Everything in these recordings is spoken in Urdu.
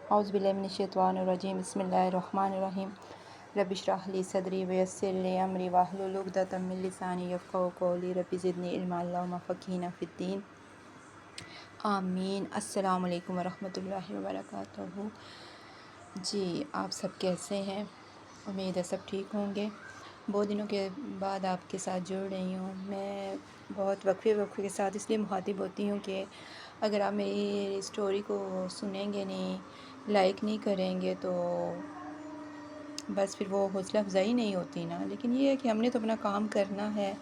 اعوذ باللہ من الشیطان الرجیم بسم اللہ الرحمن الرحیم رب اشرح لی صدری ویسر لی امری واحلل عقدۃ من لسانی یفقہوا قولی رب زدنی علما اللہم فقہنا فی الدین آمین۔ السلام علیکم ورحمۃ اللہ وبرکاتہ۔ جی آپ سب کیسے ہیں؟ امید ہے سب ٹھیک ہوں گے۔ بہت دنوں کے بعد آپ کے ساتھ جڑ رہی ہوں۔ میں بہت وقفے کے ساتھ اس لیے مخاطب ہوتی ہوں کہ اگر آپ میری اسٹوری کو سنیں گے نہیں، لائک نہیں کریں گے تو بس پھر وہ حوصلہ افزائی نہیں ہوتی نا۔ لیکن یہ ہے کہ ہم نے تو اپنا کام کرنا ہے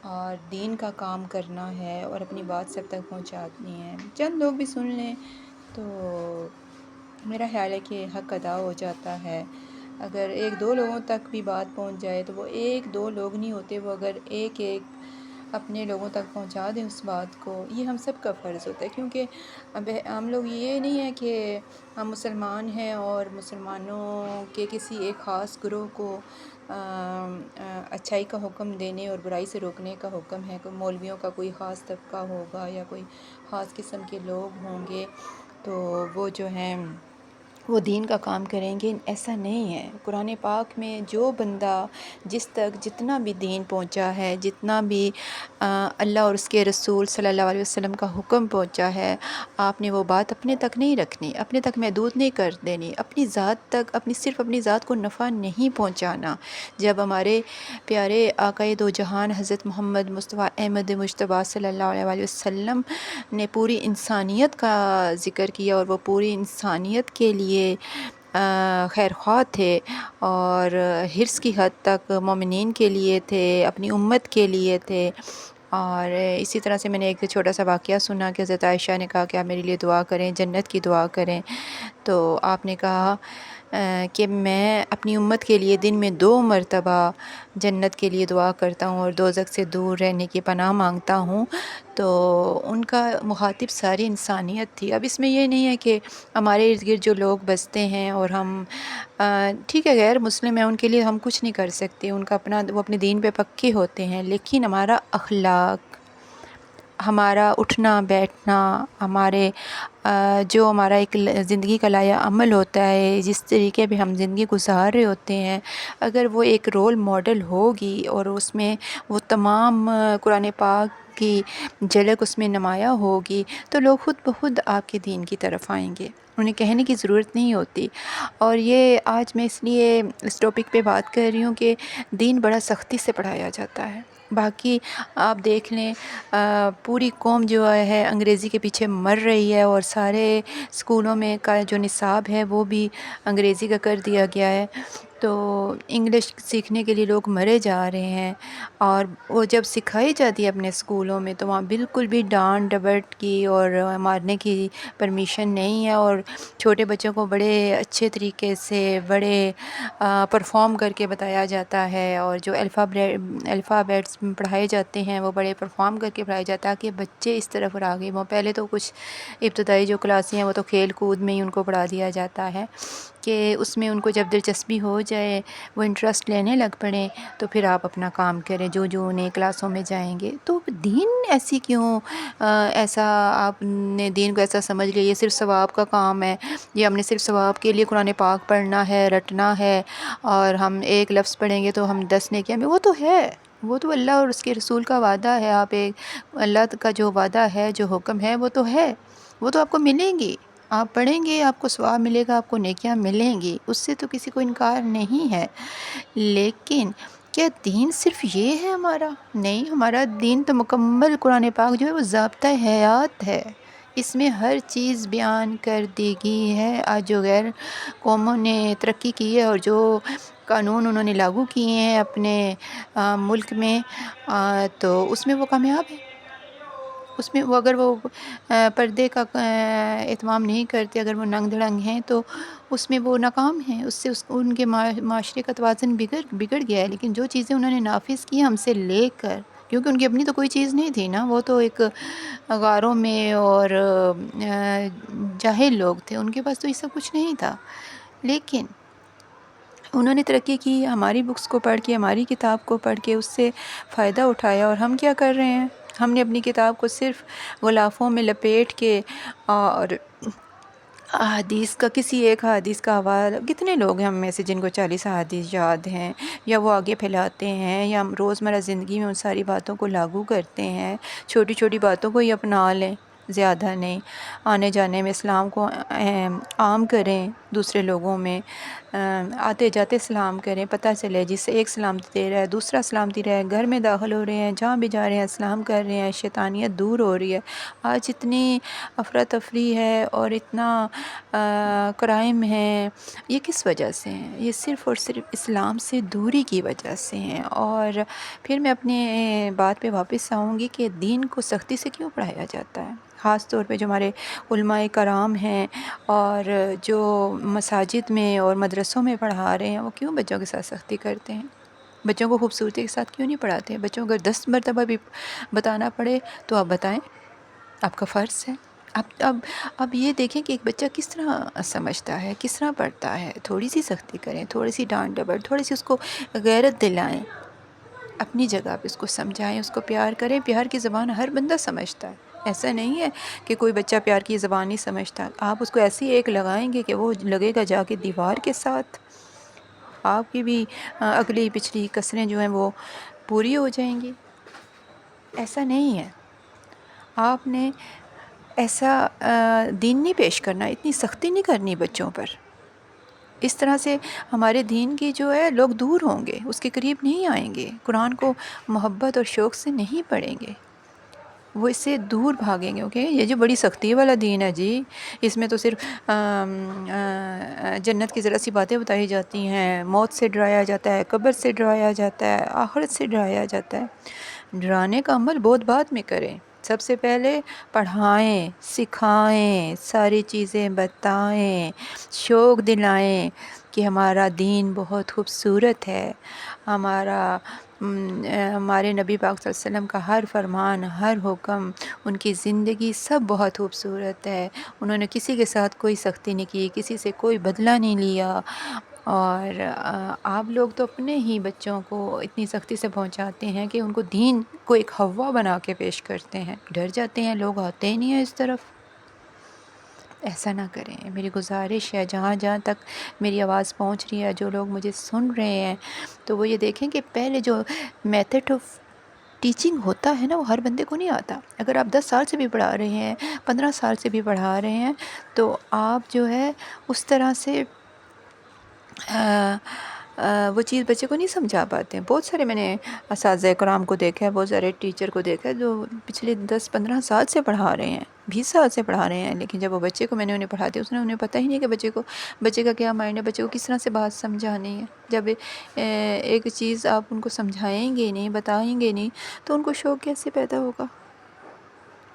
اور دین کا کام کرنا ہے اور اپنی بات سب تک پہنچانی ہے۔ چند لوگ بھی سن لیں تو میرا خیال ہے کہ حق ادا ہو جاتا ہے۔ اگر ایک دو لوگوں تک بھی بات پہنچ جائے تو وہ ایک دو لوگ نہیں ہوتے، وہ اگر ایک اپنے لوگوں تک پہنچا دیں اس بات کو، یہ ہم سب کا فرض ہوتا ہے۔ کیونکہ اب ہم لوگ یہ نہیں ہے کہ ہم مسلمان ہیں اور مسلمانوں کے کسی ایک خاص گروہ کو اچھائی کا حکم دینے اور برائی سے روکنے کا حکم ہے۔ کوئی مولویوں کا کوئی خاص طبقہ ہوگا یا کوئی خاص قسم کے لوگ ہوں گے تو وہ جو ہیں وہ دین کا کام کریں گے، ایسا نہیں ہے۔ قرآن پاک میں جو بندہ جس تک جتنا بھی دین پہنچا ہے، جتنا بھی اللہ اور اس کے رسول صلی اللہ علیہ وسلم کا حکم پہنچا ہے، آپ نے وہ بات اپنے تک نہیں رکھنی، اپنے تک محدود نہیں کر دینی، اپنی ذات تک صرف اپنی ذات کو نفع نہیں پہنچانا۔ جب ہمارے پیارے آقائے دو جہان حضرت محمد مصطفیٰ احمد مجتبیٰ صلی اللہ علیہ وسلم نے پوری انسانیت کا ذکر کیا اور وہ پوری انسانیت کے لیے خیر خواہ تھے اور حرص کی حد تک مومنین کے لیے تھے، اپنی امت کے لیے تھے۔ اور اسی طرح سے میں نے ایک چھوٹا سا واقعہ سنا کہ حضرت عائشہ نے کہا کہ آپ میرے لیے دعا کریں، جنت کی دعا کریں، تو آپ نے کہا کہ میں اپنی امت کے لیے دن میں 2 مرتبہ جنت کے لیے دعا کرتا ہوں اور دوزخ سے دور رہنے کی پناہ مانگتا ہوں۔ تو ان کا مخاطب ساری انسانیت تھی۔ اب اس میں یہ نہیں ہے کہ ہمارے ارد گرد جو لوگ بستے ہیں اور ہم ٹھیک ہے غیر مسلم ہیں، ان کے لیے ہم کچھ نہیں کر سکتے، ان کا وہ اپنے دین پہ پکے ہوتے ہیں، لیکن ہمارا اخلاق، ہمارا اٹھنا بیٹھنا، جو ہمارا ایک زندگی کا لائحہ عمل ہوتا ہے، جس طریقے پہ ہم زندگی گزار رہے ہوتے ہیں، اگر وہ ایک رول ماڈل ہوگی اور اس میں وہ تمام قرآن پاک کی جھلک اس میں نمایاں ہوگی تو لوگ خود بخود آپ کے دین کی طرف آئیں گے، انہیں کہنے کی ضرورت نہیں ہوتی۔ اور یہ آج میں اس لیے اس ٹاپک پہ بات کر رہی ہوں کہ دین بڑا سختی سے پڑھایا جاتا ہے۔ باقی آپ دیکھ لیں پوری قوم جو ہے انگریزی کے پیچھے مر رہی ہے اور سارے اسکولوں میں کا جو نصاب ہے وہ بھی انگریزی کا کر دیا گیا ہے، تو انگلش سیکھنے کے لیے لوگ مرے جا رہے ہیں۔ اور وہ جب سکھائی جاتی ہے اپنے اسکولوں میں تو وہاں بالکل بھی ڈانٹ ڈپٹ کی اور مارنے کی پرمیشن نہیں ہے، اور چھوٹے بچوں کو بڑے اچھے طریقے سے بڑے پرفارم کر کے بتایا جاتا ہے، اور جو الفابیٹس پڑھائے جاتے ہیں وہ بڑے پرفارم کر کے پڑھائے جاتا ہے کہ بچے اس طرف راغب ہوں۔ پہلے تو کچھ ابتدائی جو کلاسیں ہیں وہ تو کھیل کود میں ہی ان کو پڑھا دیا جاتا ہے کہ اس میں ان کو جب دلچسپی ہو جائے، وہ انٹرسٹ لینے لگ پڑیں تو پھر آپ اپنا کام کریں جو انہیں کلاسوں میں جائیں گے۔ تو دین ایسی کیوں ایسا آپ نے دین کو ایسا سمجھ لیا یہ صرف ثواب کا کام ہے، یہ ہم نے صرف ثواب کے لیے قرآن پاک پڑھنا ہے، رٹنا ہے، اور ہم ایک لفظ پڑھیں گے تو ہم 10 نیکیاں میں، وہ تو ہے، وہ تو اللہ اور اس کے رسول کا وعدہ ہے، آپ اللہ کا جو وعدہ ہے، جو حکم ہے وہ تو ہے، وہ تو آپ کو ملیں گی، آپ پڑھیں گے آپ کو ثواب ملے گا، آپ کو نیکیاں ملیں گی، اس سے تو کسی کو انکار نہیں ہے۔ لیکن کیا دین صرف یہ ہے ہمارا؟ نہیں، ہمارا دین تو مکمل قرآن پاک جو ہے وہ ضابطہ حیات ہے، اس میں ہر چیز بیان کر دی گئی ہے۔ آج جو غیر قوموں نے ترقی کی ہے اور جو قانون انہوں نے لاگو کیے ہیں اپنے ملک میں، تو اس میں وہ کامیاب ہیں، اس میں وہ اگر وہ پردے کا اہتمام نہیں کرتے، اگر وہ ننگ دھڑنگ ہیں تو اس میں وہ ناکام ہیں، اس سے ان کے معاشرے کا توازن بگڑ گیا ہے۔ لیکن جو چیزیں انہوں نے نافذ کی ہم سے لے کر، کیونکہ ان کی اپنی تو کوئی چیز نہیں تھی نا، وہ تو ایک غاروں میں اور جاہل لوگ تھے، ان کے پاس تو یہ سب کچھ نہیں تھا، لیکن انہوں نے ترقی کی، ہماری بکس کو پڑھ کے، ہماری کتاب کو پڑھ کے اس سے فائدہ اٹھایا، اور ہم کیا کر رہے ہیں؟ ہم نے اپنی کتاب کو صرف غلافوں میں لپیٹ کے اور احادیث کا، کسی ایک حدیث کا حوالہ، کتنے لوگ ہیں ہم میں سے جن کو 40 احادیث یاد ہیں، یا وہ آگے پھیلاتے ہیں، یا ہم روزمرہ زندگی میں ان ساری باتوں کو لاگو کرتے ہیں. چھوٹی چھوٹی باتوں کو ہی اپنا لیں، زیادہ نہیں. آنے جانے میں اسلام کو عام کریں، دوسرے لوگوں میں آتے جاتے سلام کریں، پتہ چلے جس سے ایک سلامتی دے رہا ہے دوسرا سلامتی رہے. گھر میں داخل ہو رہے ہیں، جہاں بھی جا رہے ہیں سلام کر رہے ہیں، شیطانیت دور ہو رہی ہے. آج اتنی افراتفری ہے اور اتنا کرائم ہے، یہ کس وجہ سے ہیں؟ یہ صرف اور صرف اسلام سے دوری کی وجہ سے ہیں. اور پھر میں اپنے بات پہ واپس آؤں گی کہ دین کو سختی سے کیوں پڑھایا جاتا ہے، خاص طور پہ جو ہمارے علماء کرام ہیں اور جو مساجد میں اور مدرسوں میں پڑھا رہے ہیں، وہ کیوں بچوں کے ساتھ سختی کرتے ہیں؟ بچوں کو خوبصورتی کے ساتھ کیوں نہیں پڑھاتے ہیں؟ بچوں کو اگر 10 مرتبہ بھی بتانا پڑے تو آپ بتائیں، آپ کا فرض ہے. اب یہ دیکھیں کہ ایک بچہ کس طرح سمجھتا ہے، کس طرح پڑھتا ہے. تھوڑی سی سختی کریں، تھوڑی سی ڈانٹ ڈپٹ، تھوڑی سی اس کو غیرت دلائیں، اپنی جگہ پہ اس کو سمجھائیں، اس کو پیار کریں. پیار کی زبان ہر بندہ سمجھتا ہے، ایسا نہیں ہے کہ کوئی بچہ پیار کی زبان نہیں سمجھتا. آپ اس کو ایسی ایک لگائیں گے کہ وہ لگے گا جا کے دیوار کے ساتھ. آپ کی بھی اگلی پچھلی کسریں جو ہیں وہ پوری ہو جائیں گی. ایسا نہیں ہے. آپ نے ایسا دین نہیں پیش کرنا، اتنی سختی نہیں کرنی بچوں پر. اس طرح سے ہمارے دین کی جو ہے لوگ دور ہوں گے، اس کے قریب نہیں آئیں گے، قرآن کو محبت اور شوق سے نہیں پڑھیں گے، وہ اس سے دور بھاگیں گے. اوکے، یہ جو بڑی سختی والا دین ہے جی، اس میں تو صرف جنت کی ذرا سی باتیں بتائی جاتی ہیں، موت سے ڈرایا جاتا ہے، قبر سے ڈرایا جاتا ہے، آخرت سے ڈرایا جاتا ہے. ڈرانے کا عمل بہت بعد میں کریں. سب سے پہلے پڑھائیں، سکھائیں، ساری چیزیں بتائیں، شوق دلائیں کہ ہمارا دین بہت خوبصورت ہے. ہمارے نبی پاک صلی اللہ علیہ وسلم کا ہر فرمان، ہر حکم، ان کی زندگی سب بہت خوبصورت ہے. انہوں نے کسی کے ساتھ کوئی سختی نہیں کی، کسی سے کوئی بدلہ نہیں لیا. اور آپ لوگ تو اپنے ہی بچوں کو اتنی سختی سے پہنچاتے ہیں کہ ان کو دین کو ایک ہوا بنا کے پیش کرتے ہیں. ڈر جاتے ہیں لوگ، آتے ہی نہیں ہیں اس طرف. ایسا نہ کریں، میری گزارش ہے. جہاں جہاں تک میری آواز پہنچ رہی ہے، جو لوگ مجھے سن رہے ہیں، تو وہ یہ دیکھیں کہ پہلے جو میتھڈ آف ٹیچنگ ہوتا ہے نا، وہ ہر بندے کو نہیں آتا. اگر آپ 10 سال سے بھی پڑھا رہے ہیں، 15 سال سے بھی پڑھا رہے ہیں، تو آپ جو ہے اس طرح سے وہ چیز بچے کو نہیں سمجھا پاتے ہیں. بہت سارے میں نے اساتذہ کرام کو دیکھا ہے، بہت سارے ٹیچر کو دیکھا ہے جو پچھلے 10-15 سال سے پڑھا رہے ہیں، 20 سال سے پڑھا رہے ہیں، لیکن جب وہ بچے کو میں نے انہیں پڑھاتے انہیں پتہ ہی نہیں کہ بچے کا کیا مائنڈ ہے، بچے کو کس طرح سے بات سمجھانی ہے. جب ایک چیز آپ ان کو سمجھائیں گے نہیں، بتائیں گے نہیں، تو ان کو شوق کیسے پیدا ہوگا؟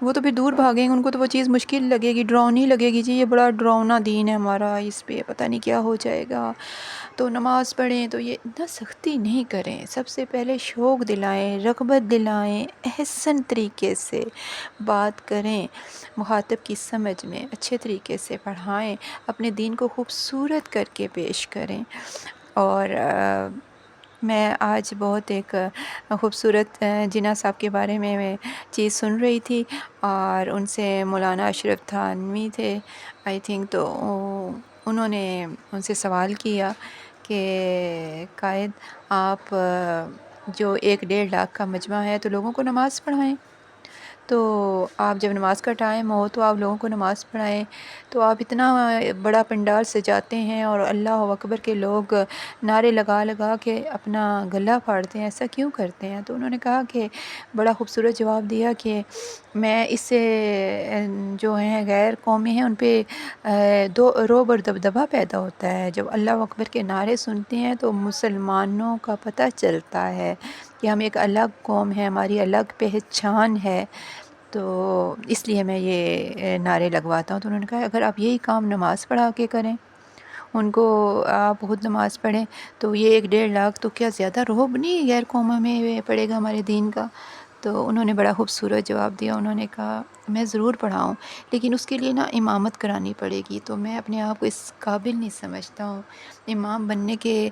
وہ تو پھر دور بھاگیں گے، ان کو تو وہ چیز مشکل لگے گی، ڈراؤنی لگے گی. جی یہ بڑا ڈراؤنا دین ہے ہمارا، اس پہ پتہ نہیں کیا ہو جائے گا. تو نماز پڑھیں تو یہ اتنا سختی نہیں کریں. سب سے پہلے شوق دلائیں، رغبت دلائیں، احسن طریقے سے بات کریں، مخاطب کی سمجھ میں اچھے طریقے سے پڑھائیں، اپنے دین کو خوبصورت کر کے پیش کریں. اور میں آج بہت ایک خوبصورت جناح صاحب کے بارے میں چیز سن رہی تھی، اور ان سے مولانا اشرف تھانوی تھے آئی تھنک. تو انہوں نے ان سے سوال کیا کہ قائد آپ جو 1-1.5 لاکھ کا مجمع ہے تو لوگوں کو نماز پڑھائیں، تو آپ جب نماز کا ٹائم ہو تو آپ لوگوں کو نماز پڑھائیں، تو آپ اتنا بڑا پنڈال سجاتے ہیں اور اللہ اکبر کے لوگ نعرے لگا لگا کے اپنا گلا پھاڑتے ہیں، ایسا کیوں کرتے ہیں؟ تو انہوں نے کہا کہ بڑا خوبصورت جواب دیا کہ میں اس سے جو ہیں غیر قومی ہیں ان پہ رعب اور دبدبہ پیدا ہوتا ہے. جب اللہ اکبر کے نعرے سنتے ہیں تو مسلمانوں کا پتہ چلتا ہے کہ ہم ایک الگ قوم ہے، ہماری الگ پہچان ہے، تو اس لیے میں یہ نعرے لگواتا ہوں. تو انہوں نے کہا اگر آپ یہی کام نماز پڑھا کے کریں، ان کو آپ خود نماز پڑھیں، تو یہ 1-1.5 لاکھ تو کیا زیادہ رعب نہیں غیر قوموں میں پڑے گا ہمارے دین کا؟ تو انہوں نے بڑا خوبصورت جواب دیا، انہوں نے کہا میں ضرور پڑھاؤں لیکن اس کے لیے نا امامت کرانی پڑے گی، تو میں اپنے آپ کو اس قابل نہیں سمجھتا ہوں، امام بننے کے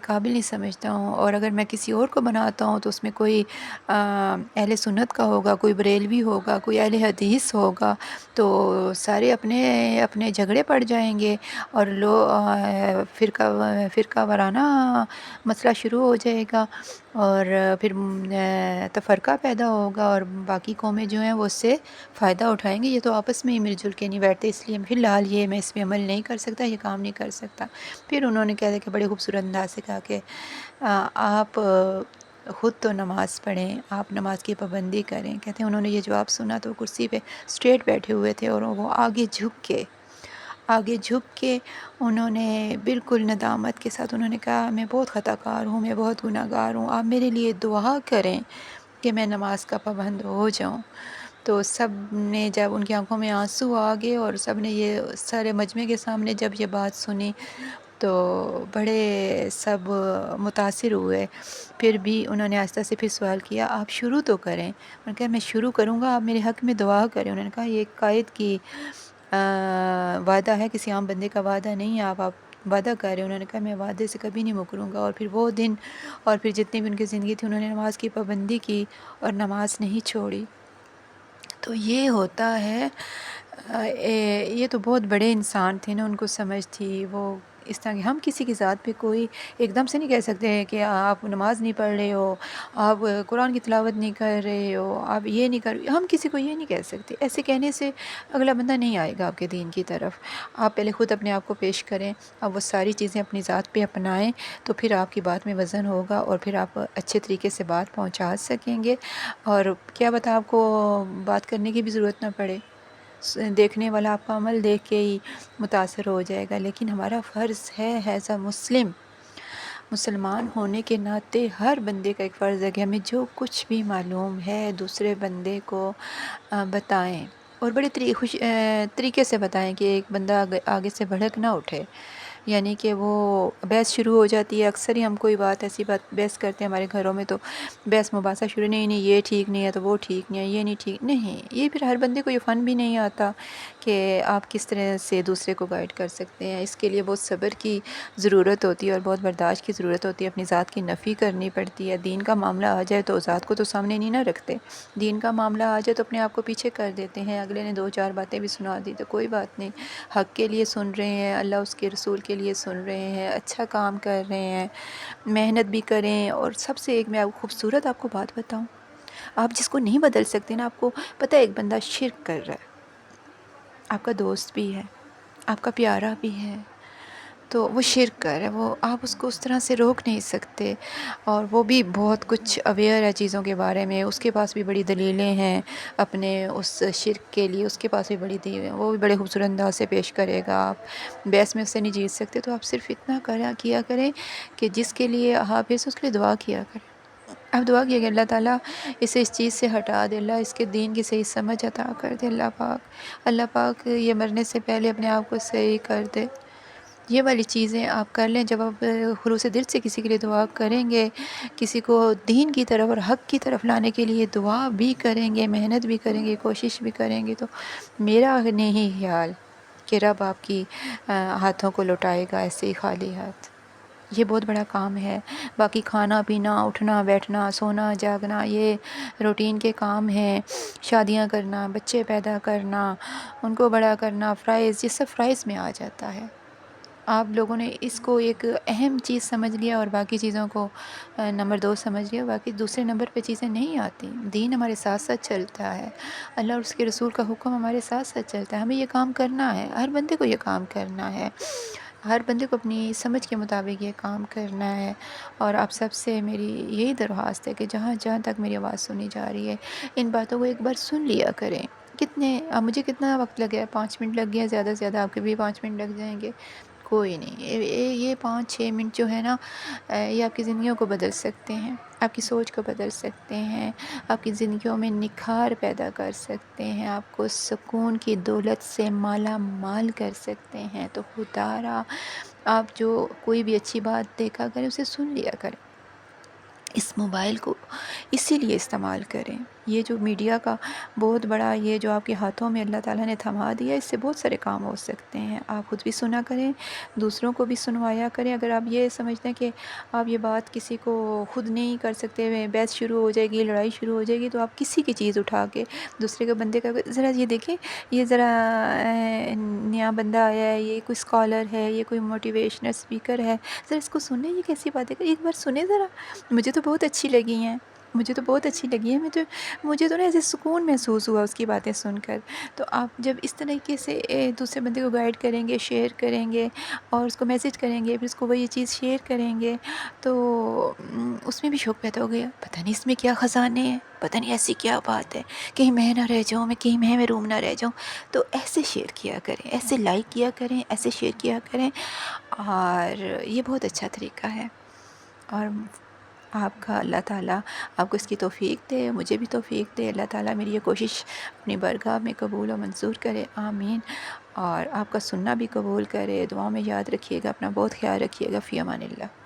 قابل نہیں سمجھتا ہوں، اور اگر میں کسی اور کو بناتا ہوں تو اس میں کوئی اہل سنت کا ہوگا، کوئی بریلوی ہوگا، کوئی اہل حدیث ہوگا، تو سارے اپنے اپنے جھگڑے پڑ جائیں گے اور فرقہ وارانہ مسئلہ شروع ہو جائے گا، اور پھر تفرقہ پیدا ہوگا اور باقی قومیں جو ہیں وہ اس سے فائدہ اٹھائیں گے، یہ تو آپس میں ہی مل جل کے نہیں بیٹھتے، اس لیے فی الحال یہ میں اس پہ عمل نہیں کر سکتا، یہ کام نہیں کر سکتا۔ پھر انہوں نے کہا کہ بڑے خوبصورت انداز سے کہا کہ آپ خود تو نماز پڑھیں، آپ نماز کی پابندی کریں۔ کہتے ہیں انہوں نے یہ جواب سنا تو کرسی پہ اسٹریٹ بیٹھے ہوئے تھے اور وہ آگے جھک کے انہوں نے بالکل ندامت کے ساتھ انہوں نے کہا میں بہت خطا کار ہوں، میں بہت گناہ گار ہوں، آپ میرے لیے دعا کریں کہ میں نماز کا پابند ہو جاؤں۔ تو سب نے جب ان کی آنکھوں میں آنسو آ گئے اور سب نے یہ سارے مجمع کے سامنے جب یہ بات سنی تو بڑے سب متاثر ہوئے۔ پھر بھی انہوں نے آہستہ سے پھر سوال کیا آپ شروع تو کریں، انہوں نے کہا میں شروع کروں گا، آپ میرے حق میں دعا کریں۔ انہوں نے کہا یہ ایک قائد کی وعدہ ہے، کسی عام بندے کا وعدہ نہیں ہے، آپ وعدہ کر رہے ہیں۔ انہوں نے کہا میں وعدے سے کبھی نہیں مکروں گا، اور پھر وہ دن اور پھر جتنی بھی ان کی زندگی تھی انہوں نے نماز کی پابندی کی اور نماز نہیں چھوڑی۔ تو یہ ہوتا ہے یہ تو بہت بڑے انسان تھے نا، ان کو سمجھ تھی، وہ اس طرح ہم کسی کی ذات پہ کوئی ایک دم سے نہیں کہہ سکتے ہیں کہ آپ نماز نہیں پڑھ رہے ہو، آپ قرآن کی تلاوت نہیں کر رہے ہو، آپ یہ نہیں کر، ہم کسی کو یہ نہیں کہہ سکتے، ایسے کہنے سے اگلا بندہ نہیں آئے گا آپ کے دین کی طرف۔ آپ پہلے خود اپنے آپ کو پیش کریں، اب وہ ساری چیزیں اپنی ذات پہ اپنائیں تو پھر آپ کی بات میں وزن ہوگا اور پھر آپ اچھے طریقے سے بات پہنچا سکیں گے، اور کیا بتا آپ کو بات کرنے کی بھی ضرورت نہ پڑے، دیکھنے والا آپ کا عمل دیکھ کے ہی متاثر ہو جائے گا۔ لیکن ہمارا فرض ہے ایز اے مسلمان ہونے کے ناطے ہر بندے کا ایک فرض ہے کہ ہمیں جو کچھ بھی معلوم ہے دوسرے بندے کو بتائیں، اور بڑے طریقے سے بتائیں کہ ایک بندہ آگے سے بھڑک نہ اٹھے، یعنی کہ وہ بحث شروع ہو جاتی ہے۔ اکثر ہی ہم کوئی بات ایسی بات بحث کرتے ہیں ہمارے گھروں میں، تو بحث مباحثہ شروع، نہیں یہ ٹھیک نہیں ہے تو وہ ٹھیک نہیں ہے، یہ نہیں ٹھیک نہیں، یہ پھر ہر بندے کو یہ فن بھی نہیں آتا کہ آپ کس طرح سے دوسرے کو گائیڈ کر سکتے ہیں۔ اس کے لیے بہت صبر کی ضرورت ہوتی ہے اور بہت برداشت کی ضرورت ہوتی ہے، اپنی ذات کی نفی کرنی پڑتی ہے۔ دین کا معاملہ آ جائے تو ذات کو تو سامنے نہیں نہ رکھتے، دین کا معاملہ آ جائے تو اپنے آپ کو پیچھے کر دیتے ہیں، اگلے نے دو چار باتیں بھی سنا دی تو کوئی بات نہیں، حق کے لیے سن رہے ہیں، اللہ اس کے رسول کے لیے سن رہے ہیں، اچھا کام کر رہے ہیں، محنت بھی کریں۔ اور سب سے ایک میں خوبصورت آپ کو بات بتاؤں، آپ جس کو نہیں بدل سکتے نا، آپ کو پتہ ہے ایک بندہ شرک کر رہا ہے، آپ کا دوست بھی ہے، آپ کا پیارا بھی ہے، تو وہ شرک کر رہا ہے، وہ آپ اس کو اس طرح سے روک نہیں سکتے، اور وہ بھی بہت کچھ اویئر ہے چیزوں کے بارے میں، اس کے پاس بھی بڑی دلیلیں ہیں اپنے اس شرک کے لیے، اس کے پاس بھی بڑی دلیلیں، وہ بھی بڑے خوبصورت انداز سے پیش کرے گا۔ آپ بحث میں اس سے نہیں جیت سکتے تو آپ صرف اتنا کیا کریں کہ جس کے لیے حافظ اس کے لیے دعا کیا کریں، آپ دعا کیے کہ اللہ تعالیٰ اسے اس چیز سے ہٹا دے، اللہ اس کے دین کی صحیح سمجھ عطا کر دے، اللہ پاک یہ مرنے سے پہلے اپنے آپ کو صحیح کر دے۔ یہ والی چیزیں آپ کر لیں، جب آپ خلوص دل سے کسی کے لیے دعا کریں گے، کسی کو دین کی طرف اور حق کی طرف لانے کے لیے دعا بھی کریں گے، محنت بھی کریں گے، کوشش بھی کریں گے، تو میرا نہیں خیال کہ رب آپ کی ہاتھوں کو لوٹائے گا ایسے ہی خالی ہاتھ۔ یہ بہت بڑا کام ہے، باقی کھانا پینا، اٹھنا بیٹھنا، سونا جاگنا، یہ روٹین کے کام ہیں، شادیاں کرنا، بچے پیدا کرنا، ان کو بڑا کرنا، فرائض، یہ سب فرائض میں آ جاتا ہے۔ آپ لوگوں نے اس کو ایک اہم چیز سمجھ لیا اور باقی چیزوں کو نمبر دو سمجھ لیا، باقی دوسرے نمبر پہ چیزیں نہیں آتی۔ دین ہمارے ساتھ ساتھ چلتا ہے، اللہ اور اس کے رسول کا حکم ہمارے ساتھ ساتھ چلتا ہے، ہمیں یہ کام کرنا ہے، ہر بندے کو یہ کام کرنا ہے، ہر بندے کو اپنی سمجھ کے مطابق یہ کام کرنا ہے۔ اور آپ سب سے میری یہی درخواست ہے کہ جہاں جہاں تک میری آواز سنی جا رہی ہے، ان باتوں کو ایک بار سن لیا کریں۔ اب مجھے کتنا وقت لگ گیا، 5 منٹ لگ گیا، زیادہ سے زیادہ آپ کے بھی 5 منٹ لگ جائیں گے، کوئی نہیں، یہ 5-6 منٹ جو ہے نا، یہ آپ کی زندگیوں کو بدل سکتے ہیں، آپ کی سوچ کو بدل سکتے ہیں، آپ کی زندگیوں میں نکھار پیدا کر سکتے ہیں، آپ کو سکون کی دولت سے مالا مال کر سکتے ہیں۔ تو خدا را آپ جو کوئی بھی اچھی بات دیکھا کریں اسے سن لیا کریں، اس موبائل کو اسی لیے استعمال کریں۔ یہ جو میڈیا کا بہت بڑا یہ جو آپ کے ہاتھوں میں اللہ تعالیٰ نے تھما دیا، اس سے بہت سارے کام ہو سکتے ہیں۔ آپ خود بھی سنا کریں، دوسروں کو بھی سنوایا کریں۔ اگر آپ یہ سمجھتے ہیں کہ آپ یہ بات کسی کو خود نہیں کر سکتے، بحث شروع ہو جائے گی، لڑائی شروع ہو جائے گی، تو آپ کسی کی چیز اٹھا کے دوسرے کے بندے کا ذرا یہ دیکھیں، یہ ذرا نیا بندہ آیا ہے، یہ کوئی اسکالر ہے، یہ کوئی موٹیویشنل اسپیکر ہے، ذرا اس کو سنیں، یہ کیسی باتیں ایک بار سنیں ذرا۔ مجھے تو بہت اچھی لگی ہیں، مجھے تو بہت اچھی لگی ہیں، مجھے تو نا ایسے سکون محسوس ہوا اس کی باتیں سن کر۔ تو آپ جب اس طریقے سے دوسرے بندے کو گائیڈ کریں گے، شیئر کریں گے اور اس کو میسیج کریں گے، پھر اس کو وہ یہ چیز شیئر کریں گے، تو اس میں بھی شوق پیدا ہو گیا، پتہ نہیں اس میں کیا خزانے ہیں، پتہ نہیں ایسی کیا بات ہے، کہیں میں نہ رہ جاؤں، کہیں میں محروم نہ رہ جاؤں۔ تو ایسے شیئر کیا کریں، ایسے لائک کیا کریں، ایسے شیئر کیا کریں، اور یہ بہت اچھا طریقہ ہے۔ اور آپ کا اللہ تعالیٰ آپ کو اس کی توفیق دے، مجھے بھی توفیق دے، اللہ تعالیٰ میری یہ کوشش اپنی بارگاہ میں قبول و منظور کرے، آمین۔ اور آپ کا سننا بھی قبول کرے، دعاؤں میں یاد رکھیے گا، اپنا بہت خیال رکھیے گا، فی امان اللہ۔